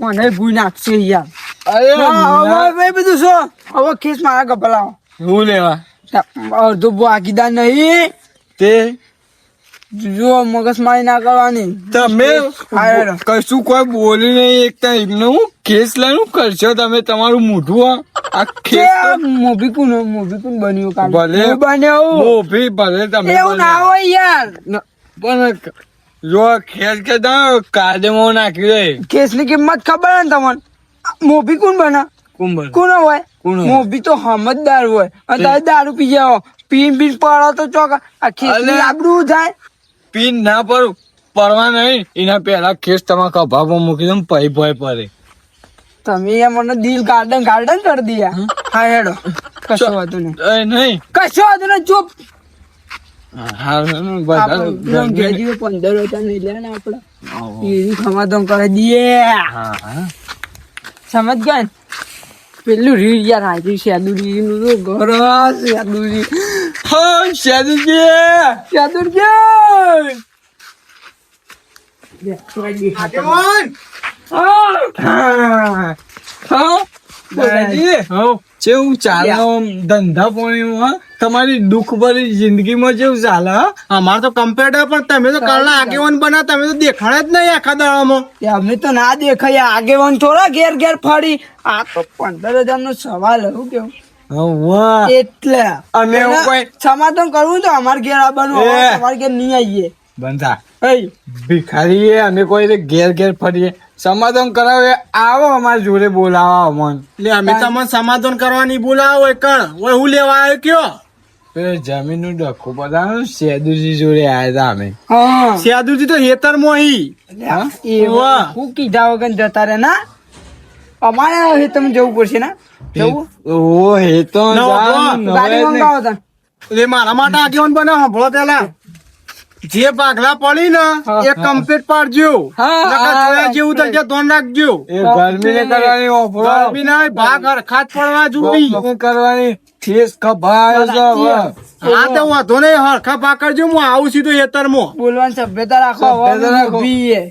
મને ભૂઈ નાખશે યાર. અરે હવે બધું શું હવે કેસ મારા કપડા હું લેવા અડધો ભાગીદાર નહીં તે જો મગજ મારી ના કરવાની. તમે કશું કોઈ બોલી નહીં એકતા એમને હું કેસ લઈને કરશો તમે તમારું મોઢું આ કેસ મોભી કુન બન્યું કાલે ભલે બન્યું મોભી ભલે તમે એવું ના હોય યાર. પણ જો ખેસ કે કાયદેમાં નાખી દે કેસ ની કિંમત ખબર ને તમને. મોભી કોણ બને કુંભર કોણ હોય કોણ હોય? મોભી તો સમજદાર હોય અને તારે દારૂ પી જાઓ પીન પડો તો ચોક આ ખેસ આબરું થાય. પીન ના પડવા નહીં એના પેલા ખેસ તમારા કભામાં મૂકી દઉં પૈ ભય પડે. તમે મને દિલ ગાર્ડન કરી દીયા. હા હેડો કશો વાંધો નહીં નહીં કશો વાંધો નહીં ચૂપ. હા 15 હતા નહીં લે ને આપડે એવી ખમાધમ કરી દઈએ. સમજ ગયા ને પેલું રીડ યાર હાજી શેદુરી નું તો ઘર શેદુરી કેવું ચાલે ધંધા પાણીમાં તમારી દુઃખ ભરી જિંદગીમાં કેવું ચાલે? અમારે તો કમ્પ્યુટર પણ તમે તો કાલના આગેવાન બના તમે તો દેખાડે જ નહીં આખા દાડામાં. અમે તો ના દેખાય આગેવાન થોડા ઘેર ફરી આ તો 15,000 નો સવાલ એવું કેવું એટલે અમે એવું કોઈ સમાધાન કરવું તો અમારે ઘેર આવવાનું તમારે ઘેર નહીં આવીએ બંધા ભિખારી અમે કોઈ ઘેર ફરીએ સમાધાન કરાવે આવો અમારી જોડે બોલાવા મન એટલે અમે તમને સમાધાન કરવા નહીં બોલાવો કણ ઓય હું લેવા આવ્યો કયો જમીન નું ડખો બધા સેદુજી જોડે આવ્યા હતા અમે. સ્યાદુજી તો હેતર મોહી હું કીધા વગર જતા રે ના અમારે તમે જવું પડશે ને જવું ઓ હે તો ગાડી મંગાવો તા એટલે મારા માટે આગેવાન બને સાંભળો પેલા જે પાઘલા પડી ને એ કમ્પ્લીટ પાડજો જેવું થશે ધોન રાખજો. ગરમી ને કરવાની ગરમી ના ભાગ હરખાત પડવા જોઈએ કરવાની ઠેસ ખભાય હા તો વાંધો નહીં હરખા ભાગ કરજો હું આવું સીધો હેતરમાં બોલવાની સભ્યતા રાખો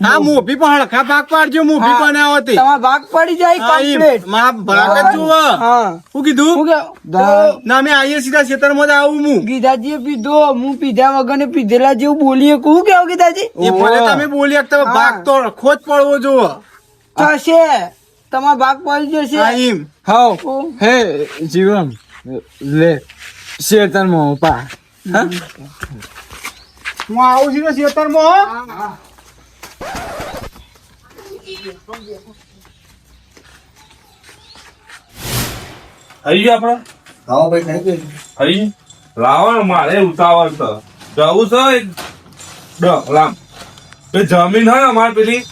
હા મોભી પણ હરખા ભાગ પાડજો મોભી બનાવો તે તમારો ભાગ પડી જાય કમ્પ્લીટ ભાગ જ જુઓ શું કીધું ના અમે આવીએ સીધા ખેતરમાં જ આવું હું ગીતાજી પીધો હું પીધા વગર ને પીધેલા જેવું બોલીએ કહું કેવું ગીતાજી એ ભલે તમે બોલી તમે ભાગ તો ખોજ પડવો જોવો થશે તમારો ભાગ પડી જશે. હાઉ હે જીવન લે શેતરમાં પા હું આવું સીધો ખેતરમાં હરી આપડે હા ભાઈ થઈ ગયું હરી લાવો ને મારે ઉતાવળ તો જવું છે ડખલામ જમીન હોય અમારે પેલી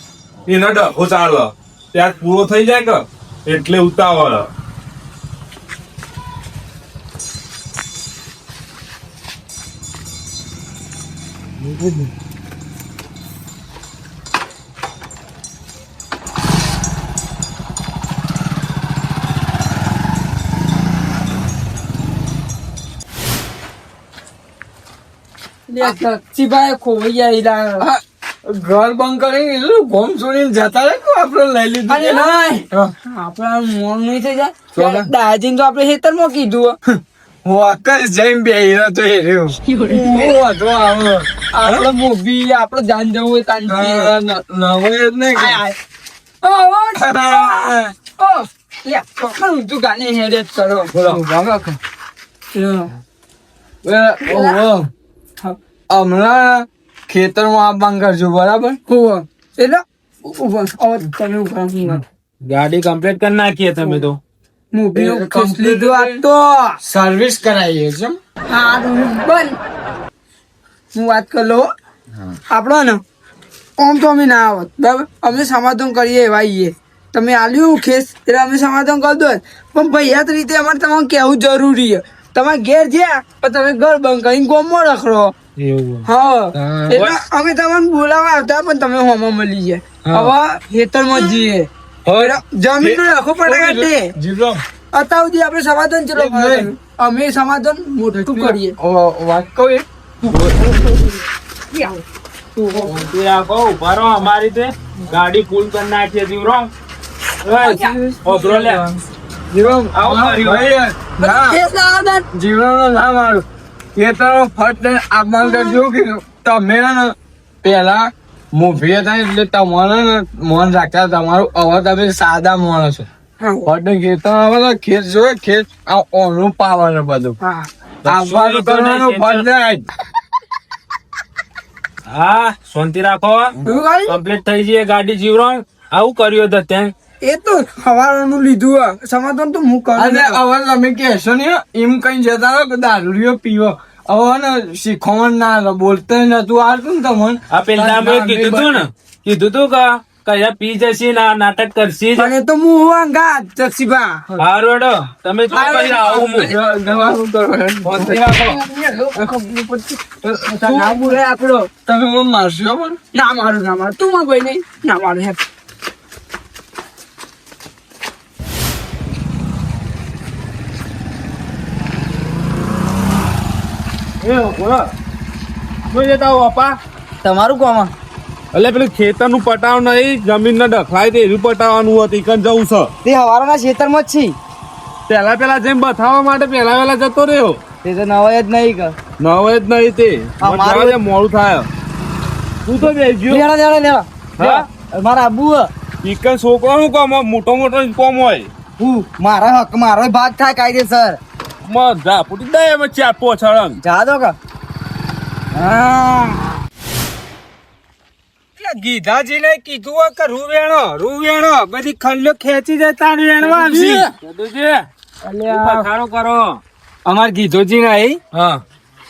એના ડખો ચાલે ત્યાં પૂરો થઈ જાય કે એટલે ઉતાવળ. ભાઈ ખોવાઈ ગયા ઘર બંધ કરી ગોમ છોડીને જતા રહે આપડે લઈ લીધું આપડા મોન નહીં થઈ જાય દાજીને તો આપડે ખેતર માં કીધું વાકસ જઈને બે તો એ રહ્યો આપડે મોભી આપડે જાન જવું હોય તાન નવે જ નહીં તું ગાને હેડે કરો હમણાં ખેતરમાં આ બંધ કરજો બરાબર. એટલે તમે ગાડી કમ્પ્લીટ કરી નાખીએ તમે તો સર્વિસ કરાવીએ છે. હું વાત કરી લો આપડો ને આમ તો અમે ના આવત બરાબર અમે સમાધાન કરીએ એવા આવીએ તમે આલ્યું ખેસ એટલે અમે સમાધાન કરી દો પણ ભૈયાત રીતે અમારે તમારે કેવું જરૂરી છે. તમારે ઘેર જ્યાં પણ તમે ઘર બંધ કરીને ગોમમાં રખડો હા એટલે અમે તમને બોલાવા આવતા પણ તમે હોમાં મળી જાય હવે ખેતરમાં જઈએ જમીન નું રાખો પડે અત્યાર સુધી આપણે સમાધાન ચલો અમે સમાધાન મોટું કરીએ વાત કહું અમારી તે ગાડી ફૂલ કરી નાખીએ જીવરો ઓબરો લે. જીવન આવો, ભાઈ, ના. કેસ ના આવે ને? જીવનનો ના મારું ખેતરનો ફટ લઈને આપવાનું કરજો કે તમે ને પેલા મૂભી હતા એટલે તમારે ને મન રાખતા તમારું હવે તમે સાદા માણસ છો હા. ફટ ખેતર આવે ને ખેત જોયે ખેત આ ઓનું પાવાનું બધું હા. આવવાનું કરવાનું ફટ નહીં. હા શાંતિ રાખો. શું કહ્યું? કમ્પ્લીટ થઈ જઈએ ગાડી જીવરણ. આવું કર્યું હતું ત્યાં. એ તો હવારનું લીધું હે. સમાધાન તો હું કરું અને ને. હવે તમે કહેશો ને એમ કઈ જતા રહો કે દારૂડિયો પીવો હવે ને શીખવણ ના રહો. બોલતા નતું આવતું ને તમને આ પેલા અમે કીધું તું ને, કીધું તું કે કયા પી જશે ને આ નાટક કરશે જ. અને તો હું અંગાત જક્ષીભા. હારું હેડો. તમે શું કરી આવું હું. દવાનું કરો. ના બોલે આપડો. તમે મને મારશો પણ ના મારું ના મારું. તું માં કોઈ નહીં. ના મારું હેપ. એ બોલો. શું જતા હો બાપા? તમારું કોમ એટલે પેલું ખેતર નું પટાવ નહીં, જમીન ને ડખલાય તે એનું પટાવવાનું હતું. ઈકન જવું છે. તે હવારના ખેતરમાં જ છે. પેલા જેમ બતાવવા માટે પેલા જતો રહ્યો. તે તો નવાય જ નહીં કે. નવે જ નહીં તે. હા, મારું- બતાવવા દે, મોડું થાય. તું તો બેસજો. હા? મારા આબુ ઈકન છોકરાનું કામ હોય, મોટો કોમ હોય. હું મારા હક મારો ભાગ થાય કાયદેસર. મજા પૂટી દે એમાં ચાર પોછડન. જા દો કે. ગીધાજી ને કીધું હોય કે રૂવેણો બધી ખલ્લો ખેંચી જતા વેણવા આવશે. પથારો કરો. અમાર ગીધોજી નહીં હા.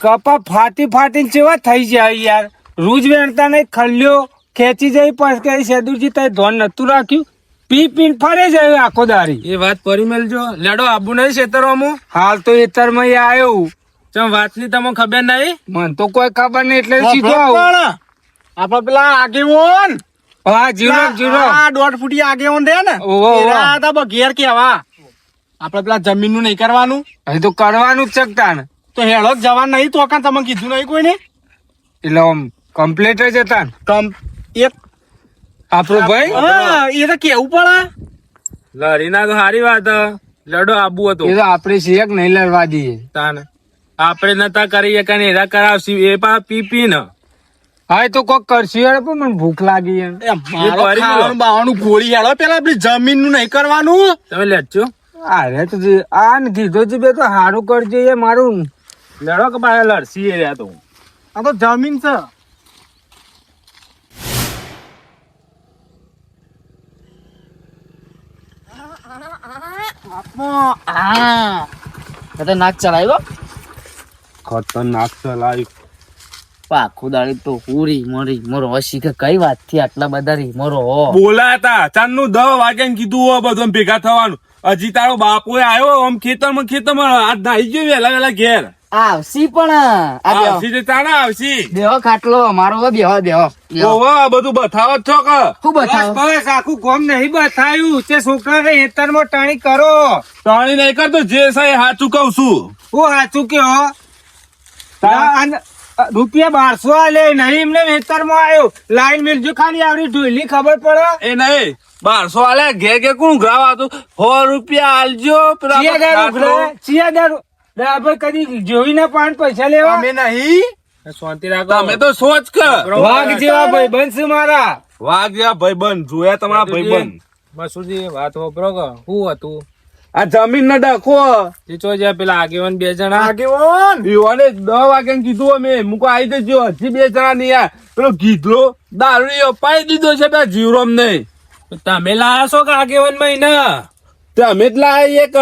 કપા ફાટી ચેવા થઈ જાય યાર. રૂજ વેણતા નહીં ખલ્યો ખેંચી જાય પછી સેદુરજી તઈ ધોન નતું રાખ્યું પીને ફરે જાય આખો દારી. એ વાત પરી મેલજો. લેડો આબુ નહીં ખેતરોમાં. હાલ તો એતરમાં ઈ આવ્યો ચમ વાતની તમને ખબર નહીં. મને તો કોઈ ખબર નહીં એટલે સીધો આવું. આપડે પેલા આગેવાન હા જીરો આ 1.5 ફૂટી આગેવાન રહ્યા ને ઓહો, ઓહો. એરા હતા બો ઘેર કેવા આપડે પેલા જમીન નું નહીં કરવાનું એ તો કરવાનું જ શકતા ને તો હેળો જવાન નહીં તો કાં તમે કીધું નહીં કોઈને એટલે આમ કમ્પ્લીટ જ હતા ને એક આપણો ભાઈ હા એ તો કેવું પડે લડી ના તો સારી વાત હે. લડો આબુ એ હતો તો આપણે શેક નહીં લડવા દઈએ. તાને આપણે નતા કરીએ કે એરા કરાવશું એ પા પી ને. હા એ તો કોક કરશે યાર પણ મને ભૂખ લાગી યાર. એ મારો પરી ખાવાનું બાવાનું ગોળી હેળો પેલા આપડી જમીન નું નહીં કરવાનું તમે લેજો. અરે તો આ ને કીધો છે બે તો સારું કરજે એ મારું. લડો કે પાછા લડશી એ રહ્યા તો. આ તો જમીન છે ખતરનાક ચલાવ્યો. ખતરનાક ચલાવી. આખું દાડી તો પૂરી મરી મોરો શીખે કઈ વાત થી આટલા બધા રી મોરો બોલાતા ચાંદ નું 10 વાગે કીધું હોય બધું આમ ભેગા થવાનું. હજી તારો બાપુ આવ્યો આમ ખેતરમાં આજ નાઈ ગયો વેલા ઘેર. આવશી પણ આવશી તે તાણા આવશી. બેહો ખાટલો મારો બેહો ઓવા બધું બતાવો જ છો કે. શું બતાવો બસ આખું ગોમ નહીં બતાવ્યું તે છોકરાને હેતરમાં ટાણી કરો. તાણી નહીં કરતો જે છે એ સાચું કઉ છું. હું સાચું કે રૂપિયા 1200 આલે નહીં એમને હેતરમાં આવ્યો લાઈન મિલજો ખાલી આવડી ઢોલી ખબર પડે. એ નહીં 1200 આલે ઘેર કોણ ગ્રાવ હતું 100 રૂપિયા આલજો. પેલા આપણે કદી જોઈ ના પાંચ પૈસા લેવા અમે નહીં શાંતિ રાખો. તમે તો સોચ કે વાઘ જેવા ભાઈ બનશે મારા. વાઘ જેવા ભાઈબંધ જોયા તમારા ભાઈબંધ. મસુજી વાત હોપરો કે શું હતું આ જમીન ના ડખો ચીચો જ્યાં પેલા આગેવાન 2 જણા આગેવાન યુવાને 10 વાગે કીધું અમે મુકો આવી જજો. હજી 2 જણા નહીં આયા. પેલો ગીધલો દારૂ અપાઈ દીધો છે પેલા જીવરોમ નહીં. તમે લાયા છો કે આગેવાન મહિના તમે જ લાયા એક.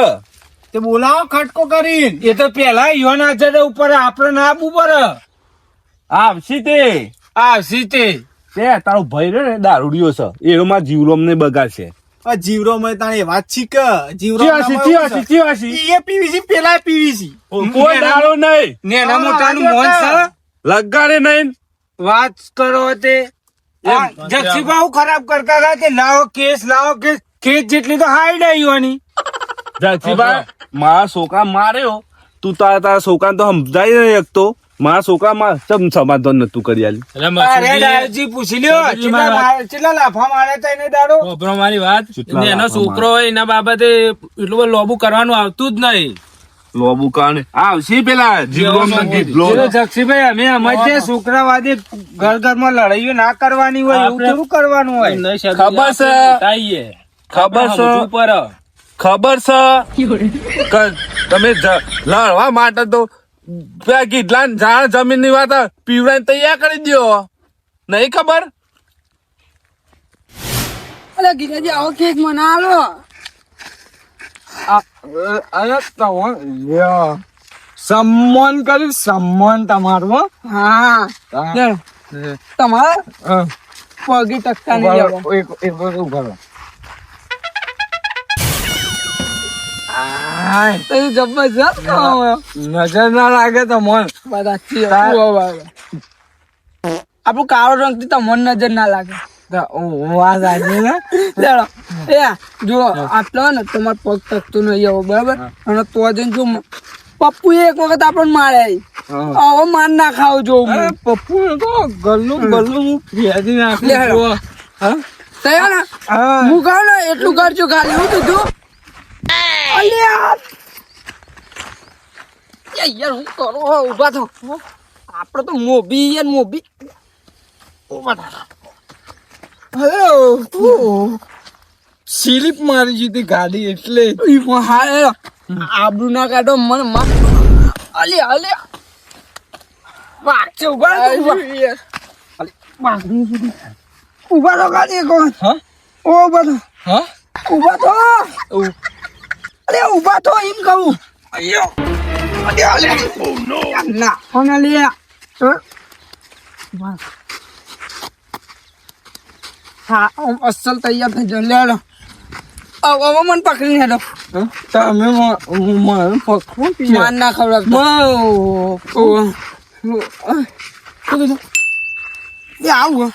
તે બોલાવો ખટકો કરીને એ તો પેલા યોન હાજર ઉપર આપડે ના આપવું પડે. આવશી તે આવશી તે તારો ભાઈ રે ને દારૂડિયો છે એમાં જીવરોમ ને બગાડશે. જીવરો માં તાણી વાત છી કે જીવરો ચીવાસી એ પીવીસી પેલા પીવીસી કોઈ દારૂ નહીં. નેના મોટાનું મોન છે લગાડે નહીં. વાત કરો તે જક્ષીભાઉ ખરાબ કરતા હતા તે લાવો કેસ ખેત જેટલી તો હાઈડ આવ્યોની. જાસીભાઈ મારા છોકરા માર્યો તું તારા છોકરા તો સમજાઈ નહીં શકતો મારા છોકરામાં ચમ સમાધાન નતું કરી આલી. અરે ડાયોજી પૂછી લ્યો કેટલા લાફા મારે તો એને દાડો મારી વાત કેટલા એનો લાફા છોકરો હોય એના બાબતે એટલું બધું લોબુ કરવાનું આવતું જ નહીં. લોબુ કારણે આવશે પેલા જીવરોમ ને ગીધલો. જક્ષીભાઈ અમે સમજીએ છોકરાવાદી ઘર ઘરમાં લડાઈઓ ના કરવાની હોય એવું થોડું કરવાનું હોય ખબર છે ખબર છે ખબર છે તમે લડવા માટે તો પેલા ગીધલા જાણ જમીન ની વાત પીવડાને તૈયાર કરી દો નહીં ખબર. અલે ગીતાજી આવો કેક મને આલો. સન્માન કર્યું સન્માન તમારું હો. હા લે, તમારે પગે ટકતા નહીં લેવો. એક વખત ઉભા રહો. તો એ જબરજસ્ત કામ હોય. નજર ના લાગે તો મન બધા આપણું કાળો રંગ થી તમને નજર ના લાગે. વાત આજે ને લેડો એ જો આટલો ને તમારે પગ ટકતો નહીં આવો બરાબર અને તો જઈને જો પપ્પુ એક વખત આપણને મારે આવો માર ના ખાવ જો પપ્પુ તો ગલ્લું હું ફેરી નાખું લેડો. છું. હા તૈયાર ને હું કહું ને એટલું કરજો ખાલી હું કીધું અલ્યા યાર હું કરો ઉભા થો આપડે તો મોભી યાર મોભી ઉભા થા. સ્લીપ મારી જીતી ગાડી એટલે આબરૂ ના કાઢો મને અલ્યા અલ્યા વાંચે ઉભા ઉભા તો ગાડી કોણ હા ઓ ઉભા તો હા ઉભા તો અરે ઉભા તો એમ કહું અલ્યો અલ્યા અલ્યા ના કોણ અલ્યા હા અસલ તૈયાર થઈ જાવ લેડો હવે મને પકડી હેડો તમે મારું પકવું માન ના ખવડાવતો આવું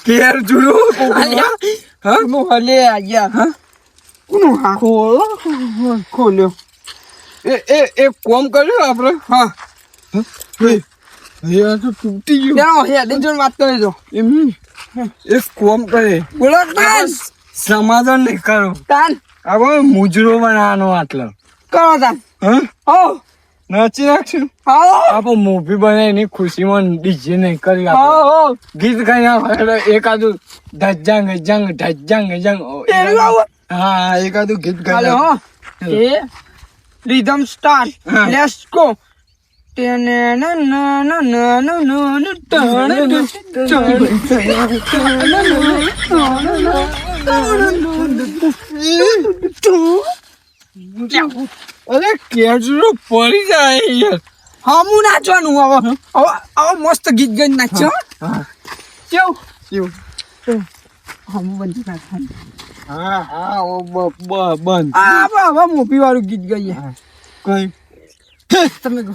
કેર જોયું હા હલે આયા હા કોનું હા ખોલો ખોલ્યો એ કોમ કર્યું આપણે હા યાર તો તૂટી ગયું જાઓ હેડી જોઈને વાત કરી દો એમ એક કોમ કરે બોલો તાન સમાધાન નહીં કરો તાન હવે મુજરો બનાવવાનો આટલો કરો તાન હા હો નાચી નાખશું હો આપણે મૂવી બનાવી એની ખુશીમાં ડીજે નહીં કરી હો હો ગીત ગાઈ એકાદું ધજ્જાંગ જંગ ધજ્જાંગ જંગ પેલું આવું હા એકાદું ગીત હાલો ગાઈ હો એ રિધમ સ્ટાર્ટ હા. લેટ્સ ગો તેને ના ના ના ના ના ના ના અરે કેજરો પડી જાય યાર હા હું નાચવાનું હવે હવે મસ્ત ગીત ગઈ નાચો કેવું કેવું હા હું બંધ નાચવાનું હા હા ઓ બંધ આ હવે મોપી વાળું ગીત ગઈએ કઈ તમે ગો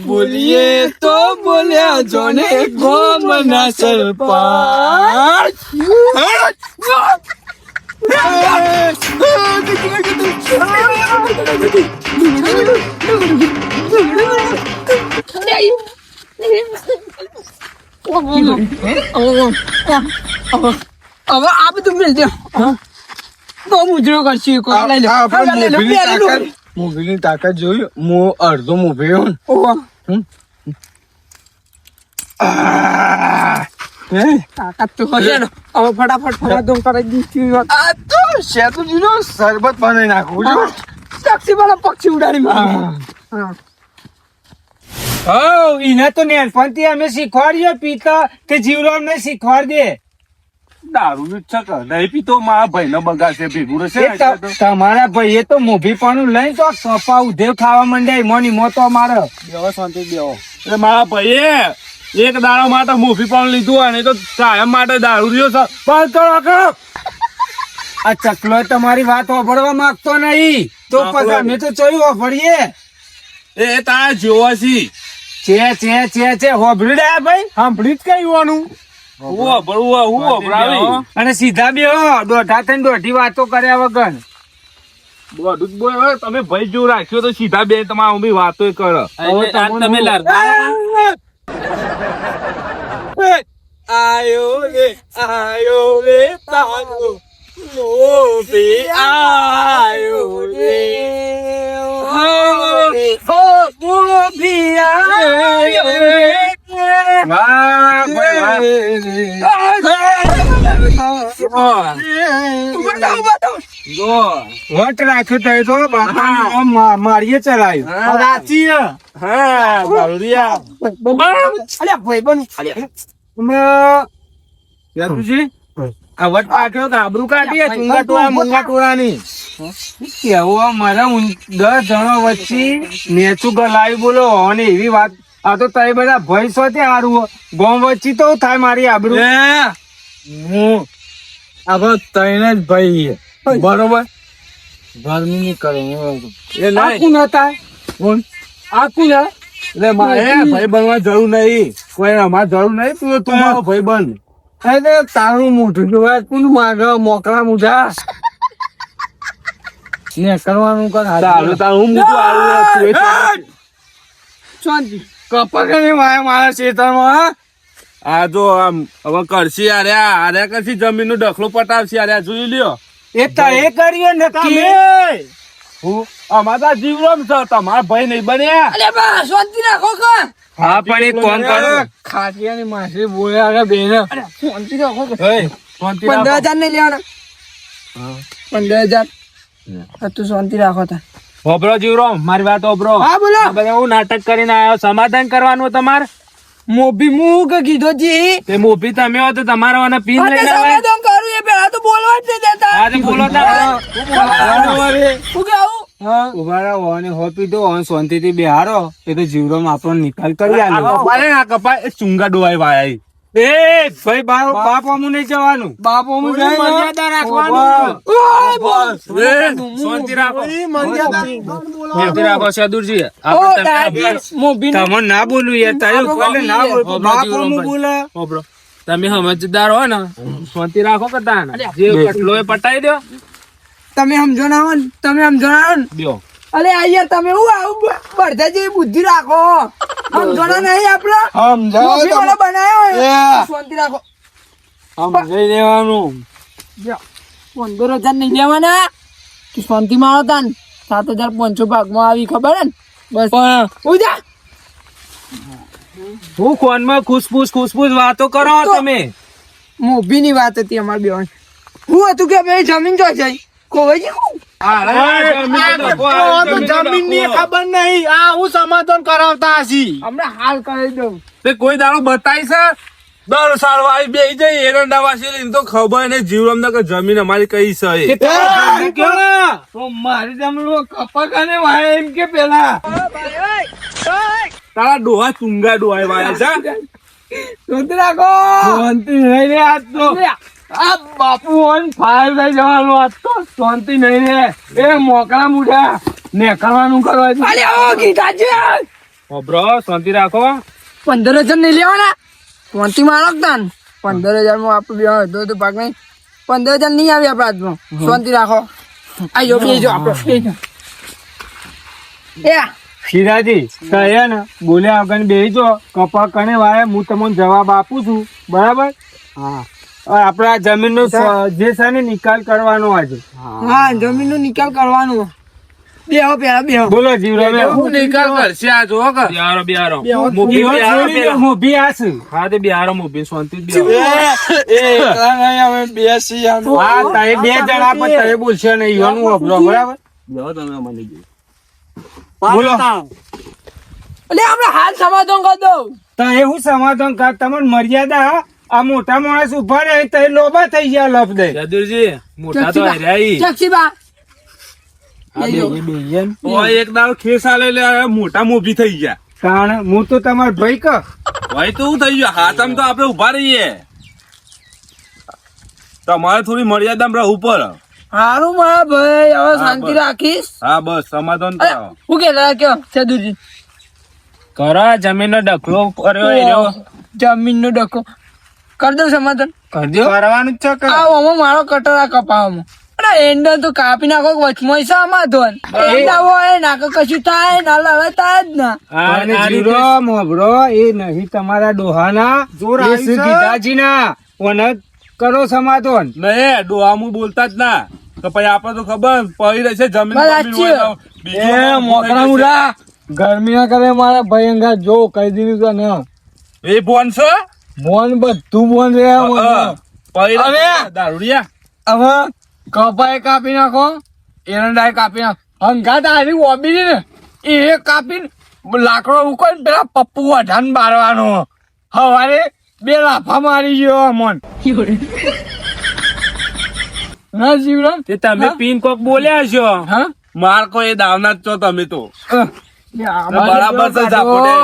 બોલીએ તો બોલ્યા જોને ગોમના સરપાંચ હવે આ બધું મિલ દે બહુ મુજરો કરશે મૂવીની તાકાત જોઈ હું અડધો મૂવી હો તાકાત તો હશે ને હવે ફટાફટ ફટાદમ કરી દીધી આ તો શેતુજીનો શરબત બનાવી નાખું છું પક્ષી વાળા પક્ષી ઉડાડી એને તો નેનપણથી અમે શીખવાડીએ પીતા કે જીવરામ ને શીખવાડી દે દારૂ જ છે કે નહીં પીતો મારા ભાઈ ને બગાડશે ભેગું રહેશે ને એટલે તો. તમારા ભાઈએ તો મોભીપણું લઈને તો કપા ઉધેવ ખાવા માંડ્યા મોની મોતો મારે એટલે મારા ભાઈએ એક દાડા માટે મૂફી પણ લીધું હોય ને તો કાયમ માટે દારૂ રહ્યો છે પણ તો રાખો. આ ચકલો તમારી વાત સાંભળવા માંગતો નહીં તો પછી અમે તો ચોયું સાંભળીએ એ તારા જેવો છે છે સાંભળી રહ્યા ભાઈ સાંભળી જ કઈ હોવાનું હું ભરાવી અને સીધા બે દોઢા થઈને દોઢી વાતો કર્યા વગર બધું જ બોલ. હવે તમે ભાઈ જો રાખ્યો તો સીધા બે તમારા મમ્મી વાતો કરો. તમે આયો રે તારો મોભી આયો રે મોભી આયો રે વાહ ભાઈ વટ રાખ્યો તય તો બાપા મારીએ ચલાયું રાચી હા બાલુડિયા અલ્યા ભાઈબંધ આ વટ પાક્યો તો આબરૂ કાઢીએ ચુંગા ટોળા મુંગા ટોળાની કેવો મારા 10 જણો વચ્ચે નેચું ગલાવી બોલો અને એવી વાત આ તો તઈ બધા ભય છો તે હારું ગોમ વચ્ચે તો થાય મારી આબરૂ હું આપણે તઈને જ ભાઈ બરોબર ગરમી ની કરે એ આ કોણ હતા કોણ આ કોણ એટલે મારે ભાઈ બનવા જરૂર નહીં કોઈ અમારે જરૂર નહીં તું મારો ભાઈ બન એટલે તારું મોઢું જોવા કોણ માગે મોકળા મુઢા ને કરવાનું કર તારું હું મોટું આવું શાંતિ કપકની વાય મારા ખેતરમાં આ જો આમ હવે કરશી આર્યા કરશી જમીન નો ડખલો પટાવશી આર્યા જોઈ લ્યો. એ તય કરીએ નક્કી હું અમારા જીવરમ છે તમારા ભાઈ નહીં બન્યા. અલ્યા બા શાંતિ રાખો કા હા પણ એક કોણ કરો ખાટિયાની માસી બોલ્યા કે બેન શાંતિ રાખો કા એ શાંતિ 15,000 નહીં લેવાના 15,000 હા તું શાંતિ રાખો તા હોબળો જીવરો મારી વાત હોબળો હા બોલો આ બધા હું નાટક કરીને આવ્યો સમાધાન કરવાનું તમારે મોભી હું કે કીધો જી તે મોભી તમે હો તો તમારા વાના પીન અને લઈને આવે સમાધાન કરું એ પેલા તો બોલવા જ નહીં દેતા આજે બોલો હું કે આવું ઉભા રહો અને હો પીધો અને શાંતિથી બેહારો એ તો જીવરોમાં આપણો નિકાલ કરી આલો આ કપાય ચુંગા ડોવાય વાય એ ભાઈ બાપ અમું નહીં જવાનું બાપ અમુક જાય ને. મર્યાદા રાખવાનું ઓય બોલ. શાંતિ રાખો શાંતિ રાખો સદુરજી ઓ દાદી મોભી ને તમને ના બોલું યાર તારે ઉપર ના બોલ બાપ અમું બોલે હોબળો તમે સમજદાર હો ને શાંતિ રાખો કદાન જે કટલો એ પટાઈ દો તમે સમજો ના હો ને, તમે સમજો ના હો ને. દો અરે આ યાર તમે હું આવું પડતા જેવી બુદ્ધિ રાખો સમજો ના નહીં આપડે મોભી વાળો બનાયો હોય. શાંતિ રાખો સમજાઈ દેવાનું 15,000 નહીં લેવાના તું શાંતિ મારો તાન 7,500 ભાગમાં આવી ખબર હે ને બસ ઉજા હું કોનમાં ખુશફુશ વાતો કરો તમે મોભી ની વાત હતી અમારી બેન હું હતું કે બે જમીન જો જાય કોઈ જમીન ની ખબર નહીં આ હું સમાધાન કરાવતા હશી હમણાં હાલ કરી દઉં તે કોઈ દાડો બતાય છે દર સાલ વાળી બે જઈ એરંડા વાસી લઈને તો ખબર નહીં જીવરમ કે જમીન અમારી કઈ છે મારી જમણો કપક અને વાય એમ કે પેલા તારા ડોહા ચુંગા ડોહાય વાયા છે શાંતિ રાખો શાંતિ નહીં રે આજ તો આ બાપુ ઓન ફાયર થઈ જવાનું આજ તો શાંતિ નહીં રે એ મોકળા મુઠા ને કરવાનું કરવા છે. અરે ઓ ગીતા છે બ્રો શાંતિ રાખો 15,000 નહીં લેવાના શાંતિ મારો તાન 15,000 માં આપણે બે હતો તો પાક નહીં 15,000 નહીં આવી આપણા હાથમાં શાંતિ રાખો આયો બેજો આપણો એ શિરાજી કહે ને બોલ્યા વગર બેસજો કપા કને વાય હું તમને જવાબ આપું છું બરાબર હા આપડા જમીન નો જે છે ને નિકાલ કરવાનો આજે હા જમીન નો નિકાલ કરવાનો બેહો પેલા બેહો બોલો જીવરાજ હું નિકાલ કરશે આ જો કે બિહારો મોભી આસ હા તે બિહારો મોભી શાંતિ બિહારો હા તારે બે જણા પણ તારે બોલશે ને ઈવાનું વાપરો બરાબર બોલો એટલે આપણે હાલ સમાધાન કરી દઉં તો એવું સમાધાન કર તમને મર્યાદા આ મોટા માણસ ઉભા રહે તો લોબા થઈ ગયા લપ દે જદુરજી મોટા તો રહ્યા ચક્ષીબા એક દાડો ખેસ આલે લે મોટા મોભી થઈ ગયા કારણ હું તો તમારો ભાઈ ક ભાઈ તો હું થઈ ગયો હાથમ તો આપણે ઉભા રહીએ તમારે થોડી મર્યાદામાં રહેવું પડે હારું મારા ભાઈ હવે શાંતિ રાખીશ હા બસ સમાધાન અરે, કરાવો હું કેતા કયો સદુજી કરો જમીન નો ડખલો કર્યો જમીન નો ડકો કરી દઉં સમાધાન કરવાનું જ છે આ ઓમાં મારો કટર આ કપાવામાં એંડા તો કાપી નાખો વચમાં સમાધાન એંડા હોય નાખો કશું થાય ના લડે થાય જ ના અને જીરો મોભરો એ નહીં તમારા ડોહાના જોર એ આવી છે. ગીતાજીના ઓને કરો સમાધાન. નહીં ડોહામું બોલતા જ ના તો પછી આપડે તો ખબર પડી રહેશે જમીન બસ બમીન હોય તો બીજું એ મોકરા મુડા ગરમી ના કરે મારા ભયંકર જો કહી દીધું તો ને એ ફોન છે મોન બધું મોન રે પડી હવે? રહેશે દારૂડિયા હવે કપાઈ કાપી નાખો એરંડાઈ કાપી નાખો હંગાત આની ઓબી છે ને એ કાપીને લાકડો ઉકોને પેલા પપ્પુ અઢાન બારવાનો હવારે 2 લાફા મારી ગયો મન ના જીવરામ તે તમે પીન કોક બોલ્યા છો. હા માર કો એ દાવના જ છો તમે તો બરાબર છે ઝાપોટે.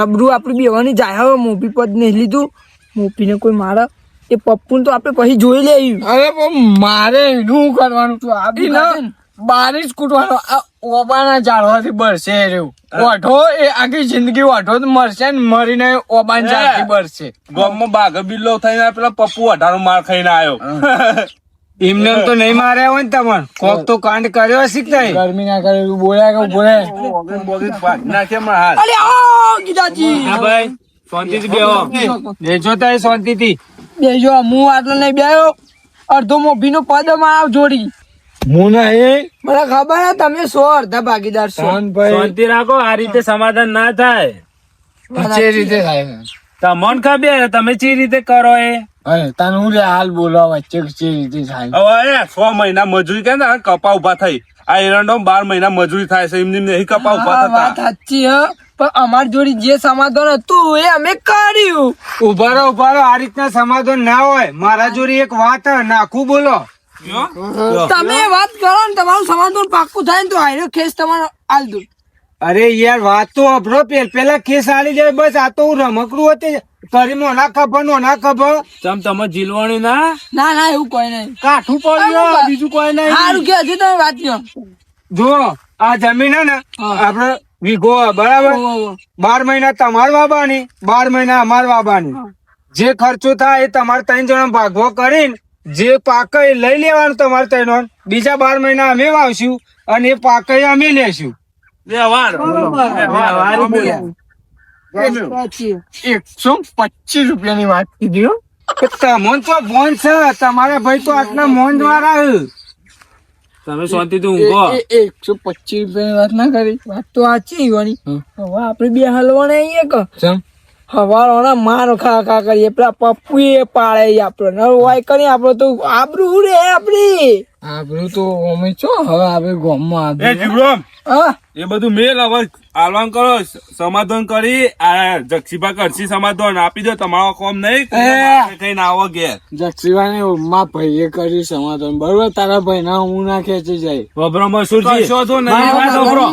આબરૂ આપડી બેવાની જાય હવે મોપી પદ નહીં લીધું મોપીને કોઈ મારે એ પપ્પુ તો આપણે પછી જોઈ લેવું અરે પણ મારે એનું કરવાનું તું બારીશ કૂટવાનો આ ઓબાના ઝાડવાથી બળશે રહ્યું ઓઠો એ આખી જિંદગી ઓઠો જ મરશે ને મરીને ઓબાન ઝાડથી બળશે ગામમાં બાઘ બિલ્લો થઈને પેલા પપ્પુ 18 માર ખાઈને આવ્યો એમને તો નહીં માર્યા હોય ને તમને કોક તો કાંડ કર્યો શીખતા. ગરમી ના કરે તું બોલ્યા કે બોલે નાખે મારા હાથ અરે ઓ ગીતાજી હા ભાઈ શાંતિથી બેહો. બેસો તાય શાંતિથી. બેજો હું આટલો નહીં બેયો અડધો મોભી નો પદ માં જોડી હું નહીં મને ખબર હે તમે સો અડધા ભાગીદાર છો શાંતભાઈ શાંતિ રાખો. આ રીતે સમાધાન ના થાય. જે રીતે થાય તમને ખબર તમે જે રીતે કરો એ અરે તને હું રે હાલ બોલવા વચ્ચે જે રીતે થાય હવે 6 મહિના મજૂરી કે ને કપા ઉભા થઈ આ એરંડો 12 મહિના મજૂરી થાય છે એમની નહીં કપા ઉભા હા, વાત થતા સાચી હ પણ અમાર જોડી જે સમાધાન હતું એ અમે કર્યું ઉભા રહો ઉભા રહો. આ રીતના સમાધાન ના હોય. મારા જોડે એક વાત હે, નાખું બોલો. તમે વાત કરો ને તમારું સમાધાન પાક્કું થાય ને તો હાઈરો કેસ તમારો આલ દઉં અરે યાર વાત તો અભરો પેલા કેસ આલી જાય બસ. આ તો હું રમકડું હતી કરી ના ખબર નો ના ખબર તમે જીલવાણી ના ના ના એવું કોઈ નહીં કાઠું પડ્યું બીજું કોઈ નહીં. સારું કે હજી તમે વાત કરો જો આ જમીન હે ને આપડે વીઘો હે, બરાબર 12 મહિના તમાર વાબાની 12 મહિના અમાર વાબાની. જે ખર્ચો થાય એ તમારે 3 જણા ભાગવો કરીને જે પાક એ લઈ લેવાનું તમારે 3 બીજા 12 મહિના અમે વાવશું અને એ પાક અમે લેશું. વ્યવહાર સાચી. 125 રૂપિયાની વાત કીધી હો. તમોન તો બોન છે તમારા ભાઈ તો આટલા મોન દ્વારા તમે શાંતિથી ઊંઘો. 125 રૂપિયાની વાત ના કરી વાત તો સાચી વાની હવે આપડે બે હલવાના આઈએ કે ચમ હવારોના માર ખા ખા કરીએ પેલા પપ્પુ એ પાડે આપડે નરવાઈ કરી આપડે તો આબરૂ રે આપડી આબરૂ તો અમે છો હવે આપણે ગામમાં એ જીવરામ હા એ બધું મેલ હવે આલવાન કરો સમાધાન કરી આ જક્ષીભા કરશી સમાધાન આપી દો તમારો કોમ નહીં કઈ ના આવો ઘેર જક્ષીવાને માં ભાઈએ કર્યું સમાધાન બરોબર તારા ભાઈ ના હું ના ખેંચી જાય ઓબરો મસૂરજી કશો તો નહીં. મારી વાત ઓબરો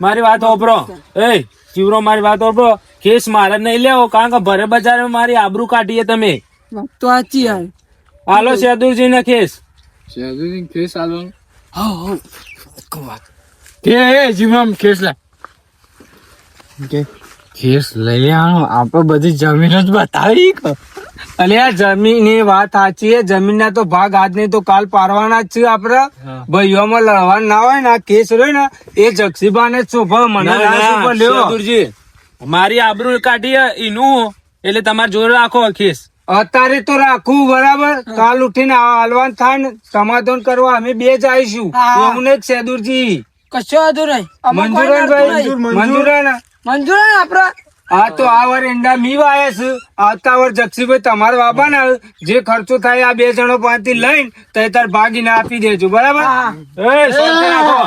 મારી વાત ઓબરો એ જીવરો મારી વાત ઓબરો કેસ મારે નહીં લેવો કારણ કે ભરે બજારે મારી આબરૂ કાઢીએ તમે વાત તો સાચી યાર હાલો શેદુરજી ને કેસ શેરદુજી કેસ આલવાનું કે જીવરામ કેસ લે કેસ લઈ આવો આપણે બધી જમીન જ બતાવી અલે આ જમીન ની વાત સાચી છે. જમીન ના તો ભાગ આજ નહીં તો કાલ પાડવાના જ છે આપડે ભાઈઓમાં લડવાનું ના હોય ને આ કેસ રહ્યો ને એ જક્ષીબા ને શોભા મને શેદુરજી મારી આબરૂ કાઢી એનું એટલે તમારે જોર રાખો કેસ અત્યારે તો રાખવું બરાબર. કાલ ઉઠીને હાલવાન થાય ને સમાધાન કરવા અમે બે જ આવીશું. હું ને શેદુરજી કશો વાંધો નહીં મંજુરભાઈ મંજુરા મંજૂર ને આપડે હા તો આ વાર એંડા મી વાયા છે. આવતા વાર જક્ષીભાઈ તમારા બાબાના જે ખર્ચો થાય આ 2 જણો પાસેથી લઈને તો તાર ભાગીને આપી દેજો બરાબર. એ શાંતિ રાખો.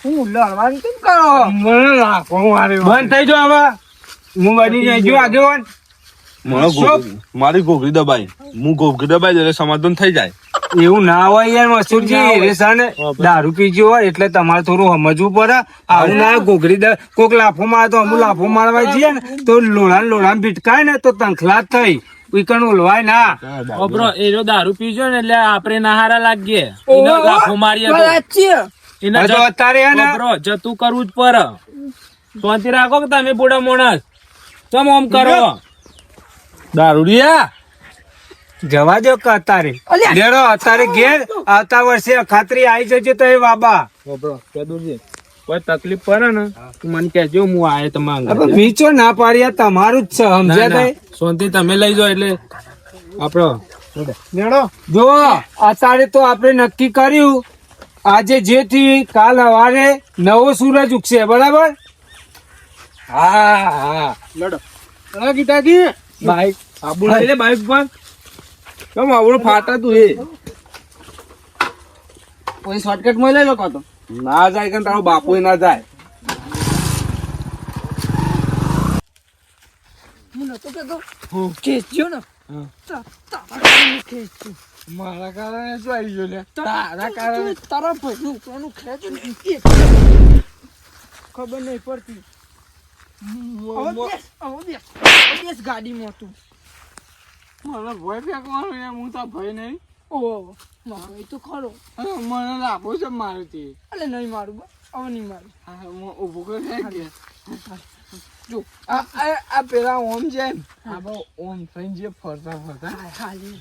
હું લડવાનું કેમ કરો મને રાખો મારી બંધ થઈ જાઓ હવે. હું બની જાય જો આગેવાન મારી ગોગરી દબાઈ હું ગોગરી દબાઈ એટલે સમાધાન થઈ જાય એવું ના હોય યાર મસૂરજી રેસાને દારૂ પીજો હોય એટલે તમારે થોડું સમજવું પડે. આવું ના ગોગરી કોક લાફો મારે તો અમુક લાફો મારવા જઈએ ને તો લોડાન ભીટકાય ને તો તંખલાત થઈ ઉઈકણ ઓલવાય ના. ઓબરો એનો દારૂ પીજો ને એટલે આપણે નહારા લાગીએ લાફો મારીએ તો અત્યારે હે ને જતું કરવું જ પડે. શાંતિ રાખો કે તમે બુડા માણસ તમે આમ કરો દારૂડિયા જવા દો કે અત્યારે અલ્યા. લેડો અત્યારે ઘેર આવતા વર્ષે ખાતરી આવી જજો તો એ બાબા કોઈ તકલીફ પડે ને તું મને કહેજો હું આયે તમારા હવે મીચો ના પાડ્યા તમારું જ છે સમજ્યા તઈ? શાંતિ તમે લઈ જાઓ એટલે આપડો લેડો જો અત્યારે તો આપણે નક્કી કર્યું આજે જેથી કાલ સવારે નવો સૂરજ ઉગશે બરાબર હા હા લડો ગીતાજી બાઈક આબુ લઈ લે બાઈક પર કેમ આવડું ફાટા તું એ કોઈ શોર્ટકટ માં લઈ લો કાં તો ના જાય કે તારો બાપુ ના જાય હું નતો કહેતો ખેંચજો ને તારા કારણે ખેંચજો. મારા કારણે શું આવી ગયો લે તારા કારણે તારા ભાઈનું ઉપરનું ખેંચો ને એ ખબર નહીં પડતી. હવે બેસ ગાડીમાં તું. મને ભય ફેંકવાનો યાર હું તો ભય નહીં ઓહો મારો એ તો ખરો. મને લાભો છે મારુતિ અલે નહીં મારું હવે નહીં મારું. હા હું ઊભું કરી જો આ પેલા ઓમ છે ને આ બહુ ઓમ થઈને જે ફરતા ફરતા હાલી